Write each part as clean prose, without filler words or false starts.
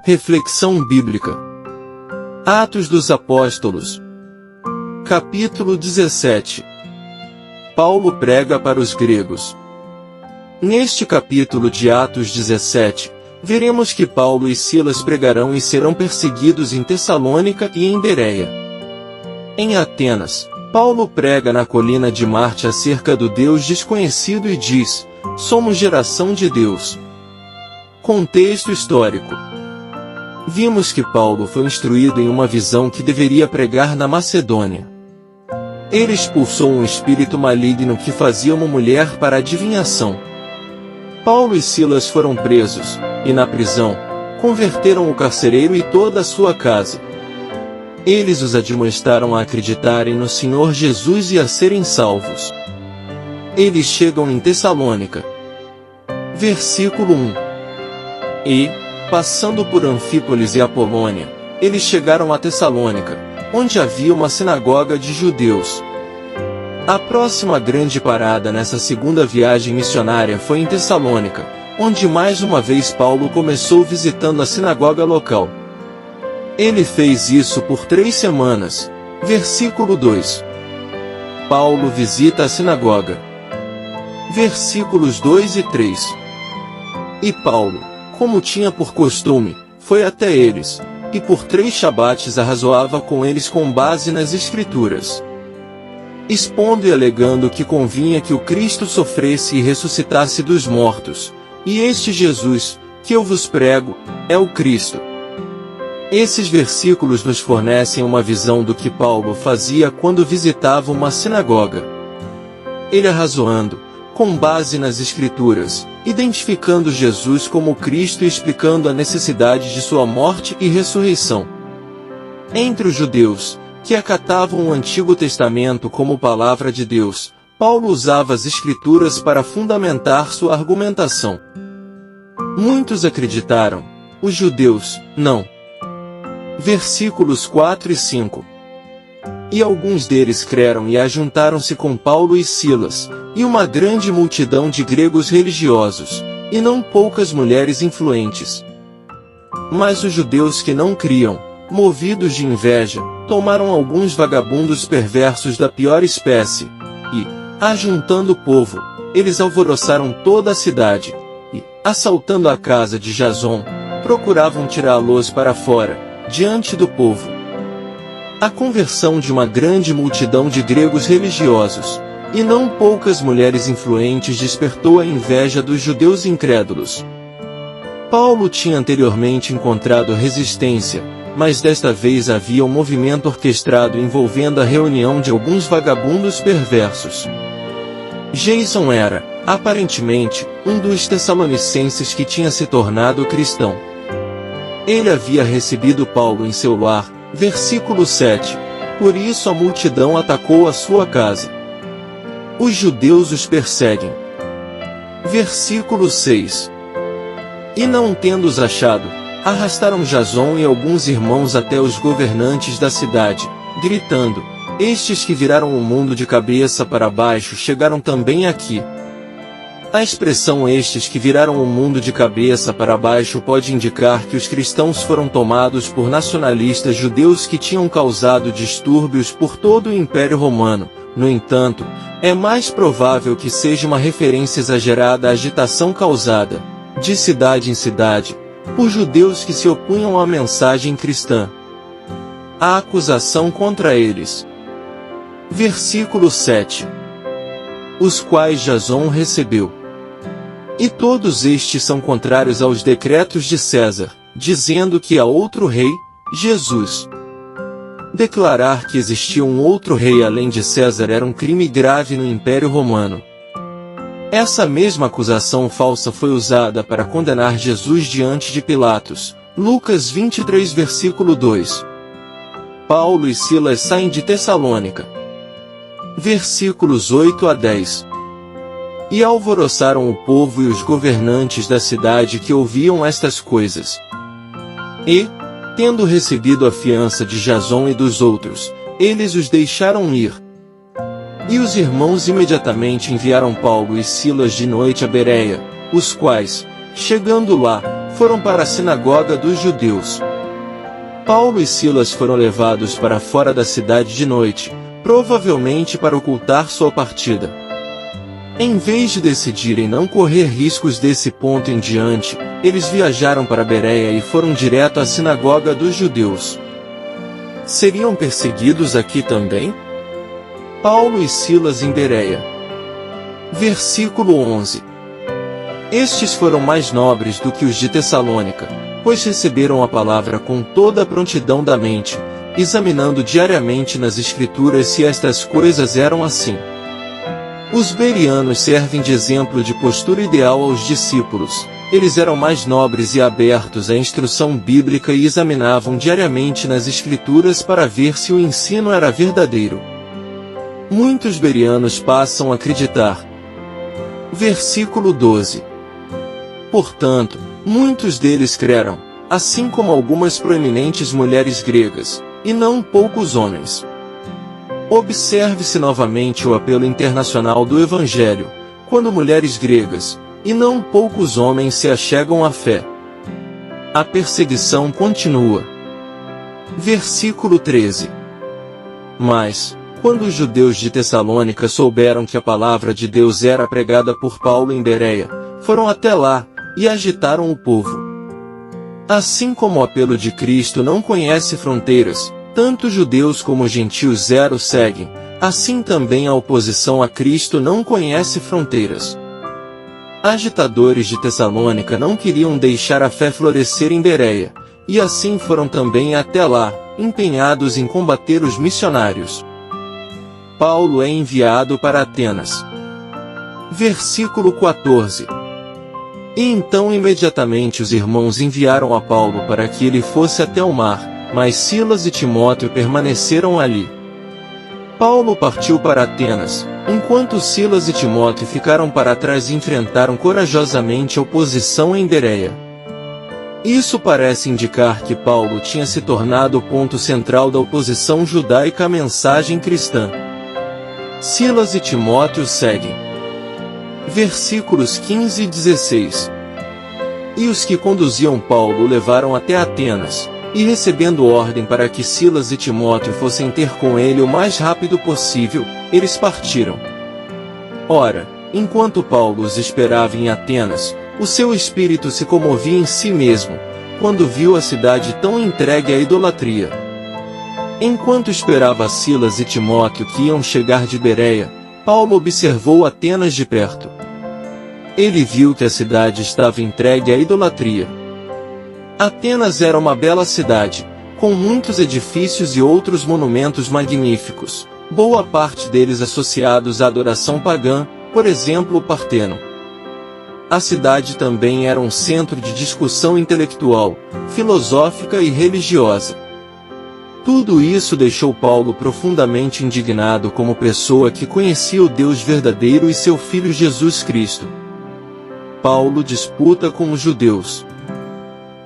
Reflexão bíblica. Atos dos Apóstolos. Capítulo 17. Paulo prega para os gregos. Neste capítulo de Atos 17, veremos que Paulo e Silas pregarão e serão perseguidos em Tessalônica e em Bereia. Em Atenas, Paulo prega na colina de Marte acerca do Deus desconhecido e diz: somos geração de Deus. Contexto histórico. Vimos que Paulo foi instruído em uma visão que deveria pregar na Macedônia. Ele expulsou um espírito maligno que fazia uma mulher para adivinhação. Paulo e Silas foram presos, e na prisão, converteram o carcereiro e toda a sua casa. Eles os admoestaram a acreditarem no Senhor Jesus e a serem salvos. Eles chegam em Tessalônica. Versículo 1. E, passando por Anfípolis e Apolônia, eles chegaram a Tessalônica, onde havia uma sinagoga de judeus. A próxima grande parada nessa segunda viagem missionária foi em Tessalônica, onde mais uma vez Paulo começou visitando a sinagoga local. Ele fez isso por 3 semanas. Versículo 2. Paulo visita a sinagoga. Versículos 2 e 3. E Paulo, como tinha por costume, foi até eles, e por 3 shabates arrazoava com eles com base nas Escrituras, expondo e alegando que convinha que o Cristo sofresse e ressuscitasse dos mortos, e este Jesus, que eu vos prego, é o Cristo. Esses versículos nos fornecem uma visão do que Paulo fazia quando visitava uma sinagoga. Ele arrazoando, com base nas Escrituras, identificando Jesus como Cristo e explicando a necessidade de sua morte e ressurreição. Entre os judeus, que acatavam o Antigo Testamento como palavra de Deus, Paulo usava as Escrituras para fundamentar sua argumentação. Muitos acreditaram, os judeus, não. Versículos 4 e 5. E alguns deles creram e ajuntaram-se com Paulo e Silas, e uma grande multidão de gregos religiosos, e não poucas mulheres influentes. Mas os judeus que não criam, movidos de inveja, tomaram alguns vagabundos perversos da pior espécie, e, ajuntando o povo, eles alvoroçaram toda a cidade, e, assaltando a casa de Jason, procuravam tirá-los para fora, diante do povo. A conversão de uma grande multidão de gregos religiosos, e não poucas mulheres influentes despertou a inveja dos judeus incrédulos. Paulo tinha anteriormente encontrado resistência, mas desta vez havia um movimento orquestrado envolvendo a reunião de alguns vagabundos perversos. Jason era, aparentemente, um dos tessalonicenses que tinha se tornado cristão. Ele havia recebido Paulo em seu lar, versículo 7, por isso a multidão atacou a sua casa. Os judeus os perseguem. Versículo 6. E não tendo-os achado, arrastaram Jason e alguns irmãos até os governantes da cidade, gritando: estes que viraram o mundo de cabeça para baixo chegaram também aqui. A expressão estes que viraram o mundo de cabeça para baixo pode indicar que os cristãos foram tomados por nacionalistas judeus que tinham causado distúrbios por todo o Império Romano. No entanto, é mais provável que seja uma referência exagerada à agitação causada, de cidade em cidade, por judeus que se opunham à mensagem cristã. A acusação contra eles. Versículo 7. Os quais Jason recebeu. E todos estes são contrários aos decretos de César, dizendo que há outro rei, Jesus. Declarar que existia um outro rei além de César era um crime grave no Império Romano. Essa mesma acusação falsa foi usada para condenar Jesus diante de Pilatos. Lucas 23 versículo 2. Paulo e Silas saem de Tessalônica. Versículos 8 a 10. E alvoroçaram o povo e os governantes da cidade que ouviam estas coisas. E, tendo recebido a fiança de Jason e dos outros, eles os deixaram ir. E os irmãos imediatamente enviaram Paulo e Silas de noite a Bereia, os quais, chegando lá, foram para a sinagoga dos judeus. Paulo e Silas foram levados para fora da cidade de noite, provavelmente para ocultar sua partida. Em vez de decidirem não correr riscos desse ponto em diante, eles viajaram para Bereia e foram direto à sinagoga dos judeus. Seriam perseguidos aqui também? Paulo e Silas em Bereia. Versículo 11. Estes foram mais nobres do que os de Tessalônica, pois receberam a palavra com toda a prontidão da mente, examinando diariamente nas Escrituras se estas coisas eram assim. Os bereanos servem de exemplo de postura ideal aos discípulos. Eles eram mais nobres e abertos à instrução bíblica e examinavam diariamente nas Escrituras para ver se o ensino era verdadeiro. Muitos bereanos passam a acreditar. Versículo 12. Portanto, muitos deles creram, assim como algumas proeminentes mulheres gregas, e não poucos homens. Observe-se novamente o apelo internacional do Evangelho, quando mulheres gregas, e não poucos homens se achegam à fé. A perseguição continua. Versículo 13. Mas, quando os judeus de Tessalônica souberam que a palavra de Deus era pregada por Paulo em Bereia, foram até lá, e agitaram o povo. Assim como o apelo de Cristo não conhece fronteiras, tanto judeus como gentios o seguem, assim também a oposição a Cristo não conhece fronteiras. Agitadores de Tessalônica não queriam deixar a fé florescer em Bereia, e assim foram também até lá, empenhados em combater os missionários. Paulo é enviado para Atenas. Versículo 14. E então imediatamente os irmãos enviaram a Paulo para que ele fosse até o mar, mas Silas e Timóteo permaneceram ali. Paulo partiu para Atenas, enquanto Silas e Timóteo ficaram para trás e enfrentaram corajosamente a oposição em Bereia. Isso parece indicar que Paulo tinha se tornado o ponto central da oposição judaica à mensagem cristã. Silas e Timóteo seguem. Versículos 15 e 16. E os que conduziam Paulo o levaram até Atenas, e recebendo ordem para que Silas e Timóteo fossem ter com ele o mais rápido possível, eles partiram. Ora, enquanto Paulo os esperava em Atenas, o seu espírito se comovia em si mesmo, quando viu a cidade tão entregue à idolatria. Enquanto esperava Silas e Timóteo que iam chegar de Bereia, Paulo observou Atenas de perto. Ele viu que a cidade estava entregue à idolatria. Atenas era uma bela cidade, com muitos edifícios e outros monumentos magníficos, boa parte deles associados à adoração pagã, por exemplo o Parteno. A cidade também era um centro de discussão intelectual, filosófica e religiosa. Tudo isso deixou Paulo profundamente indignado como pessoa que conhecia o Deus verdadeiro e seu Filho Jesus Cristo. Paulo disputa com os judeus.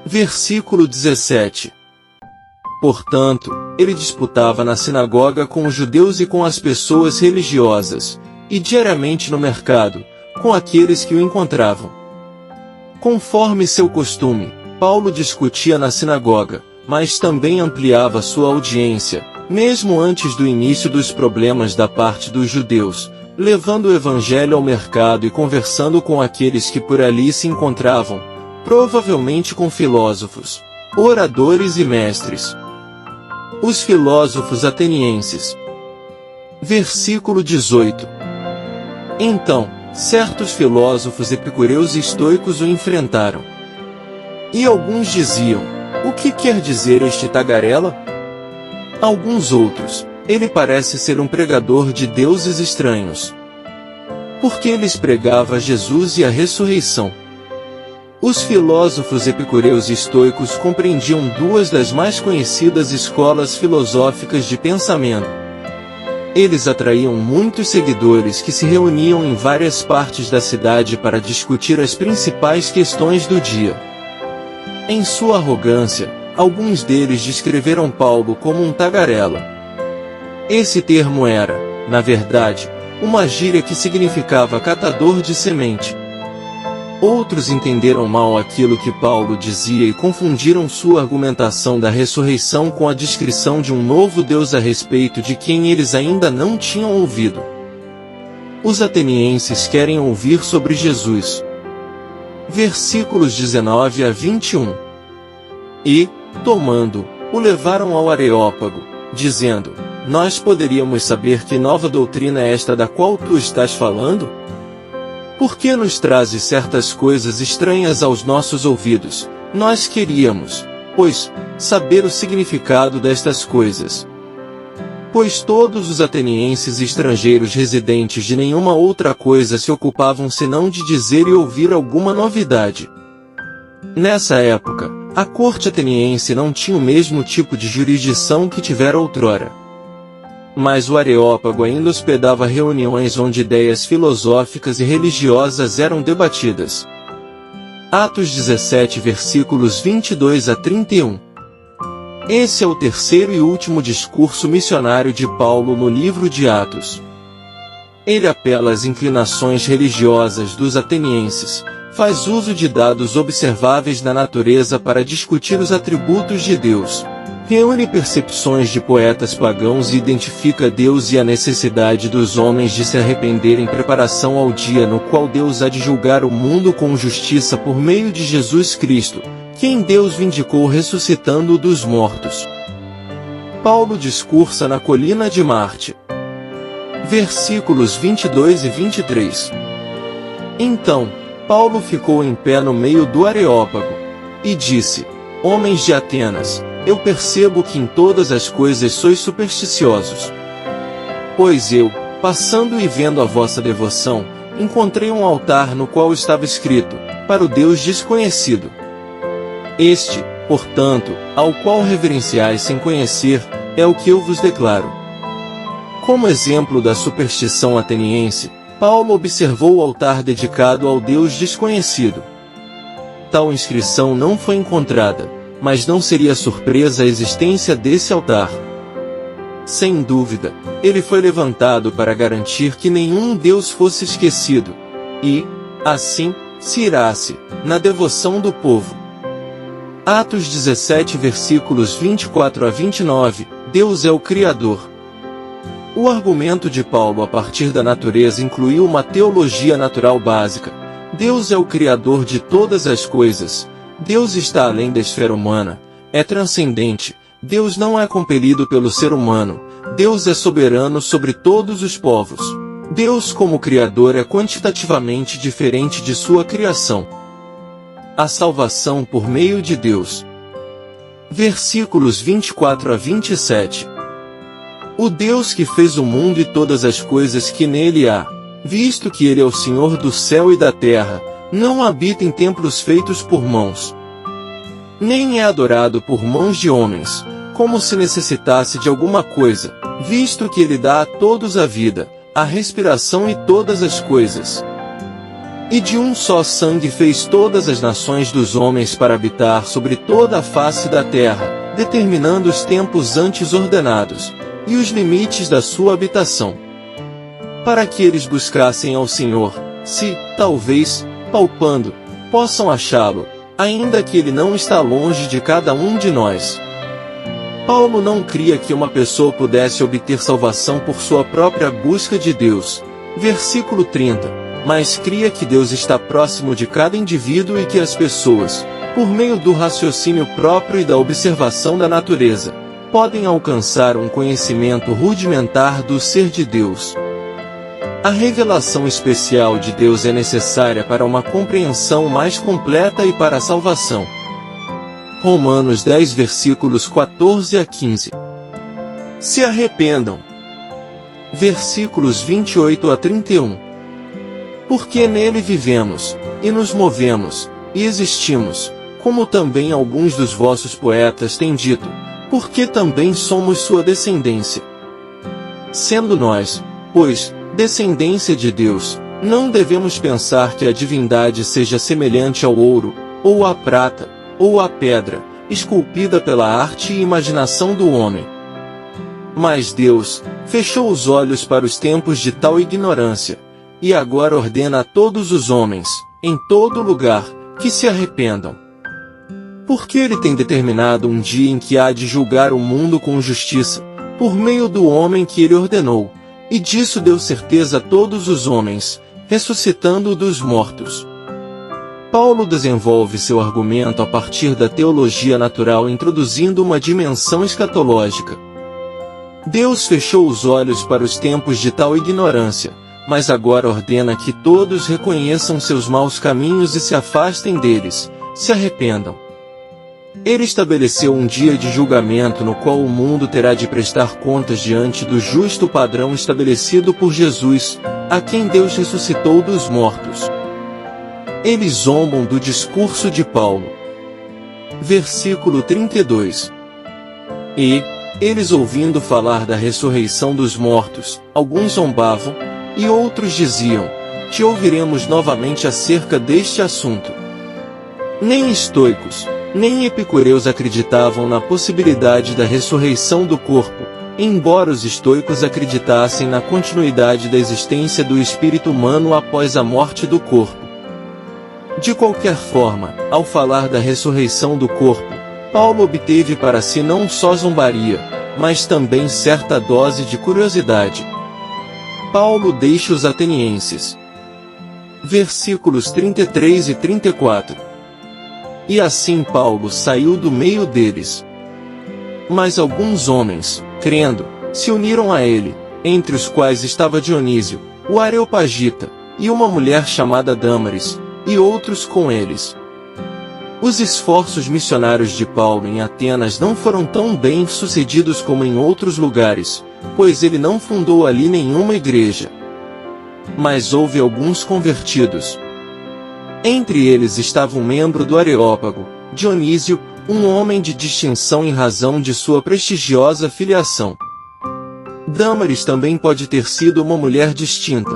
Versículo 17. Portanto, ele disputava na sinagoga com os judeus e com as pessoas religiosas, e diariamente no mercado, com aqueles que o encontravam. Conforme seu costume, Paulo discutia na sinagoga, mas também ampliava sua audiência, mesmo antes do início dos problemas da parte dos judeus, levando o evangelho ao mercado e conversando com aqueles que por ali se encontravam, provavelmente com filósofos, oradores e mestres. Os filósofos atenienses. Versículo 18. Então, certos filósofos epicureus e estoicos o enfrentaram. E alguns diziam: o que quer dizer este tagarela? Alguns outros: ele parece ser um pregador de deuses estranhos. Porque lhes pregava Jesus e a ressurreição. Os filósofos epicureus e estoicos compreendiam duas das mais conhecidas escolas filosóficas de pensamento. Eles atraíam muitos seguidores que se reuniam em várias partes da cidade para discutir as principais questões do dia. Em sua arrogância, alguns deles descreveram Paulo como um tagarela. Esse termo era, na verdade, uma gíria que significava catador de semente. Outros entenderam mal aquilo que Paulo dizia e confundiram sua argumentação da ressurreição com a descrição de um novo Deus a respeito de quem eles ainda não tinham ouvido. Os atenienses querem ouvir sobre Jesus. Versículos 19 a 21. E, tomando, o levaram ao Areópago, dizendo: Nós poderíamos saber que nova doutrina é esta da qual tu estás falando? Por que nos trazes certas coisas estranhas aos nossos ouvidos? Nós queríamos, pois, saber o significado destas coisas. Pois todos os atenienses e estrangeiros residentes de nenhuma outra coisa se ocupavam senão de dizer e ouvir alguma novidade. Nessa época, a corte ateniense não tinha o mesmo tipo de jurisdição que tivera outrora. Mas o Areópago ainda hospedava reuniões onde ideias filosóficas e religiosas eram debatidas. Atos 17 versículos 22 a 31. Esse é o terceiro e último discurso missionário de Paulo no livro de Atos. Ele apela às inclinações religiosas dos atenienses, faz uso de dados observáveis na natureza para discutir os atributos de Deus, reúne percepções de poetas pagãos e identifica Deus e a necessidade dos homens de se arrepender em preparação ao dia no qual Deus há de julgar o mundo com justiça por meio de Jesus Cristo, quem Deus vindicou ressuscitando-o dos mortos. Paulo discursa na colina de Marte. Versículos 22 e 23. Então, Paulo ficou em pé no meio do Areópago, e disse: Homens de Atenas, eu percebo que em todas as coisas sois supersticiosos. Pois eu, passando e vendo a vossa devoção, encontrei um altar no qual estava escrito: para o Deus desconhecido. Este, portanto, ao qual reverenciais sem conhecer, é o que eu vos declaro. Como exemplo da superstição ateniense, Paulo observou o altar dedicado ao Deus desconhecido. Tal inscrição não foi encontrada, mas não seria surpresa a existência desse altar. Sem dúvida, ele foi levantado para garantir que nenhum Deus fosse esquecido, e, assim, se irasse, na devoção do povo. Atos 17 versículos 24 a 29, Deus é o Criador. O argumento de Paulo a partir da natureza incluiu uma teologia natural básica. Deus é o Criador de todas as coisas. Deus está além da esfera humana, é transcendente, Deus não é compelido pelo ser humano, Deus é soberano sobre todos os povos. Deus como Criador é quantitativamente diferente de sua criação. A salvação por meio de Deus. Versículos 24 a 27. O Deus que fez o mundo e todas as coisas que nele há, visto que ele é o Senhor do céu e da terra, não habita em templos feitos por mãos, nem é adorado por mãos de homens, como se necessitasse de alguma coisa, visto que ele dá a todos a vida, a respiração e todas as coisas. E de um só sangue fez todas as nações dos homens para habitar sobre toda a face da terra, determinando os tempos antes ordenados, e os limites da sua habitação, para que eles buscassem ao Senhor, se, talvez, palpando, possam achá-lo, ainda que ele não está longe de cada um de nós. Paulo não cria que uma pessoa pudesse obter salvação por sua própria busca de Deus. Versículo 30. Mas cria que Deus está próximo de cada indivíduo e que as pessoas, por meio do raciocínio próprio e da observação da natureza, podem alcançar um conhecimento rudimentar do ser de Deus. A revelação especial de Deus é necessária para uma compreensão mais completa e para a salvação. Romanos 10 versículos 14 a 15. Se arrependam. Versículos 28 a 31. Porque nele vivemos, e nos movemos, e existimos, como também alguns dos vossos poetas têm dito, porque também somos sua descendência. Sendo nós, pois, descendência de Deus, não devemos pensar que a divindade seja semelhante ao ouro, ou à prata, ou à pedra, esculpida pela arte e imaginação do homem. Mas Deus fechou os olhos para os tempos de tal ignorância, e agora ordena a todos os homens, em todo lugar, que se arrependam. Porque ele tem determinado um dia em que há de julgar o mundo com justiça, por meio do homem que ele ordenou, e disso deu certeza a todos os homens, ressuscitando-o dos mortos. Paulo desenvolve seu argumento a partir da teologia natural, introduzindo uma dimensão escatológica. Deus fechou os olhos para os tempos de tal ignorância, mas agora ordena que todos reconheçam seus maus caminhos e se afastem deles, se arrependam. Ele estabeleceu um dia de julgamento no qual o mundo terá de prestar contas diante do justo padrão estabelecido por Jesus, a quem Deus ressuscitou dos mortos. Eles zombam do discurso de Paulo. Versículo 32. E, eles ouvindo falar da ressurreição dos mortos, alguns zombavam, e outros diziam: te ouviremos novamente acerca deste assunto. Nem estoicos, nem epicureus acreditavam na possibilidade da ressurreição do corpo, embora os estoicos acreditassem na continuidade da existência do espírito humano após a morte do corpo. De qualquer forma, ao falar da ressurreição do corpo, Paulo obteve para si não só zombaria, mas também certa dose de curiosidade. Paulo deixa os atenienses. Versículos 33 e 34. E assim Paulo saiu do meio deles. Mas alguns homens, crendo, se uniram a ele, entre os quais estava Dionísio, o Areopagita, e uma mulher chamada Dâmaris, e outros com eles. Os esforços missionários de Paulo em Atenas não foram tão bem sucedidos como em outros lugares, pois ele não fundou ali nenhuma igreja. Mas houve alguns convertidos. Entre eles estava um membro do Areópago, Dionísio, um homem de distinção em razão de sua prestigiosa filiação. Dâmaris também pode ter sido uma mulher distinta,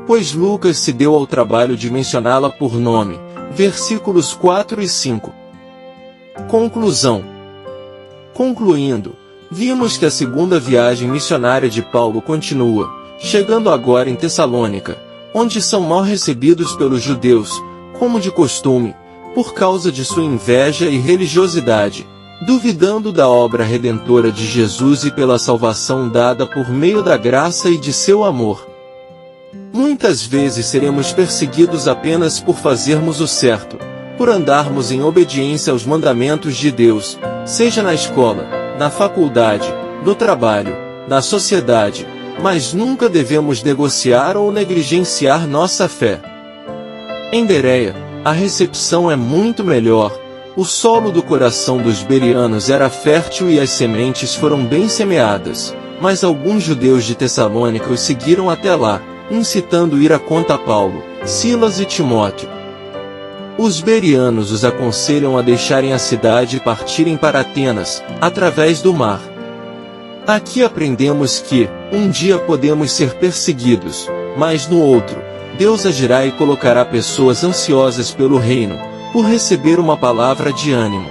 pois Lucas se deu ao trabalho de mencioná-la por nome. Versículos 4 e 5. Conclusão. Concluindo, vimos que a segunda viagem missionária de Paulo continua, chegando agora em Tessalônica, onde são mal recebidos pelos judeus, como de costume, por causa de sua inveja e religiosidade, duvidando da obra redentora de Jesus e pela salvação dada por meio da graça e de seu amor. Muitas vezes seremos perseguidos apenas por fazermos o certo, por andarmos em obediência aos mandamentos de Deus, seja na escola, na faculdade, no trabalho, na sociedade, mas nunca devemos negociar ou negligenciar nossa fé. Em Bereia, a recepção é muito melhor. O solo do coração dos bereanos era fértil e as sementes foram bem semeadas, mas alguns judeus de Tessalônica os seguiram até lá, incitando ira contra Paulo, Silas e Timóteo. Os bereanos os aconselham a deixarem a cidade e partirem para Atenas, através do mar. Aqui aprendemos que, um dia podemos ser perseguidos, mas no outro, Deus agirá e colocará pessoas ansiosas pelo reino, por receber uma palavra de ânimo.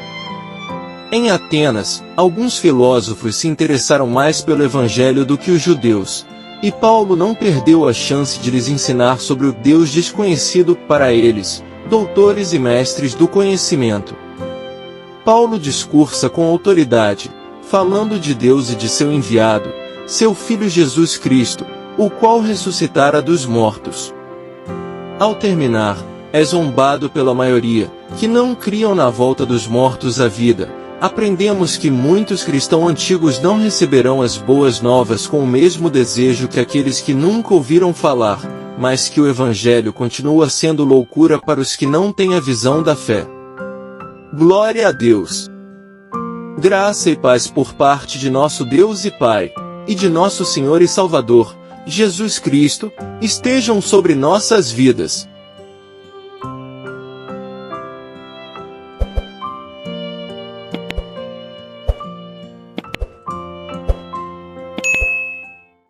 Em Atenas, alguns filósofos se interessaram mais pelo evangelho do que os judeus, e Paulo não perdeu a chance de lhes ensinar sobre o Deus desconhecido para eles, doutores e mestres do conhecimento. Paulo discursa com autoridade, falando de Deus e de seu enviado, seu Filho Jesus Cristo, o qual ressuscitara dos mortos. Ao terminar, é zombado pela maioria, que não criam na volta dos mortos à vida. Aprendemos que muitos cristãos antigos não receberão as boas novas com o mesmo desejo que aqueles que nunca ouviram falar, mas que o Evangelho continua sendo loucura para os que não têm a visão da fé. Glória a Deus! Graça e paz por parte de nosso Deus e Pai, e de nosso Senhor e Salvador, Jesus Cristo, estejam sobre nossas vidas.